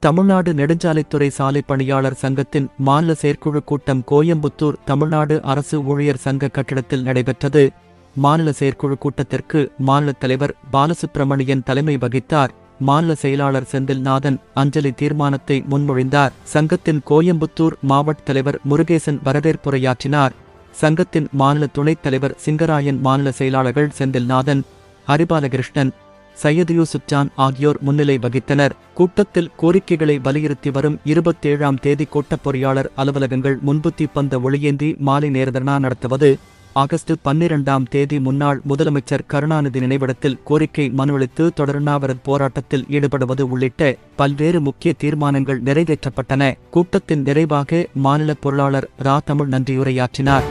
தமிழ்நாடு நெடுஞ்சாலைத்துறை சாலை பணியாளர் சங்கத்தின் மாநில செயற்குழு கூட்டம் கோயம்புத்தூர் தமிழ்நாடு அரசு ஊழியர் சங்க கட்டிடத்தில் நடைபெற்றது. மாநில செயற்குழு கூட்டத்திற்கு மாநில தலைவர் பாலசுப்பிரமணியன் தலைமை வகித்தார். மாநில செயலாளர் செந்தில்நாதன் அஞ்சலி தீர்மானத்தை முன்மொழிந்தார். சங்கத்தின் கோயம்புத்தூர் மாவட்ட தலைவர் முருகேசன் வரவேற்புரையாற்றினார். சங்கத்தின் மாநில துணைத் தலைவர் சிங்கராயன், மாநில செயலாளர்கள் செந்தில்நாதன், ஹரிபாலகிருஷ்ணன், சையது யூசுப் ஜான் ஆகியோர் முன்னிலை வகித்தனர். கூட்டத்தில் கோரிக்கைகளை வலியுறுத்தி வரும் 27ஆம் தேதி கோட்டப் பொறியாளர் அலுவலகங்கள் முன்பு தீப்பந்த ஒளியேந்தி மாலை நேர தர்ணா நடத்துவது, ஆகஸ்ட் 12ஆம் தேதி முன்னாள் முதலமைச்சர் கருணாநிதி நினைவிடத்தில் கோரிக்கை மனு அளித்து தொடருண்ணாவிரத போராட்டத்தில் ஈடுபடுவது உள்ளிட்ட பல்வேறு முக்கிய தீர்மானங்கள் நிறைவேற்றப்பட்டன. கூட்டத்தின் நிறைவாக மாநில பொருளாளர் ரா தமிழ் நன்றியுரையாற்றினார்.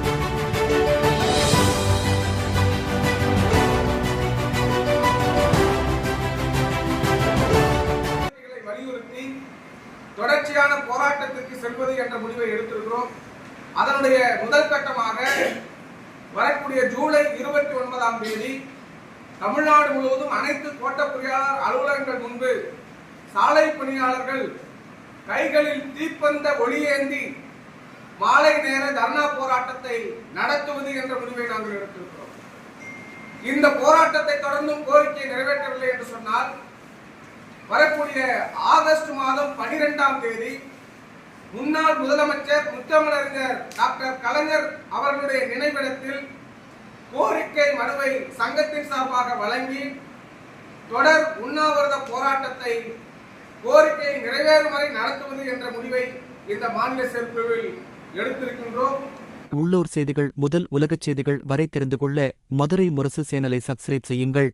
தொடர்ச்சியான போராட்டத்திற்கு செல்வது என்ற முடிவை எடுத்திருக்கிறோம். அதனுடைய முதல் கட்டமாக வரக்கூடிய ஜூலை 29ஆம் தேதி தமிழ்நாடு முழுவதும் அனைத்து கோட்ட பொறியாளர் அலுவலகங்கள் முன்பு சாலை பணியாளர்கள் கைகளில் தீப்பந்த ஒளியேந்தி மாலை நேர தர்ணா போராட்டத்தை நடத்துவது என்ற முடிவை நாங்கள் எடுத்திருக்கிறோம். இந்த போராட்டத்தை தொடர்ந்தும் கோரிக்கை நிறைவேற்றவில்லை என்று சொன்னால் வரக்கூடிய ஆகஸ்ட் மாதம் 12ஆம் தேதி முன்னாள் முதலமைச்சர் முத்தமிழறிஞர் டாக்டர் கலைஞர் அவர்களுடைய நினைவிடத்தில் கோரிக்கை மனுவை சங்கத்தின் சார்பாக வழங்கி தொடர் உண்ணாவிரத போராட்டத்தை கோரிக்கை நிறைவேறும் வரை நடத்துவது என்ற முடிவை இந்த மாநில செயற்குழுவில் எடுத்திருக்கின்றோம். உள்ளூர் செய்திகள் முதல் உலகச் செய்திகள் வரை தெரிந்து கொள்ள மதுரை முரசு சேனலை சப்ஸ்கிரைப் செய்யுங்கள்.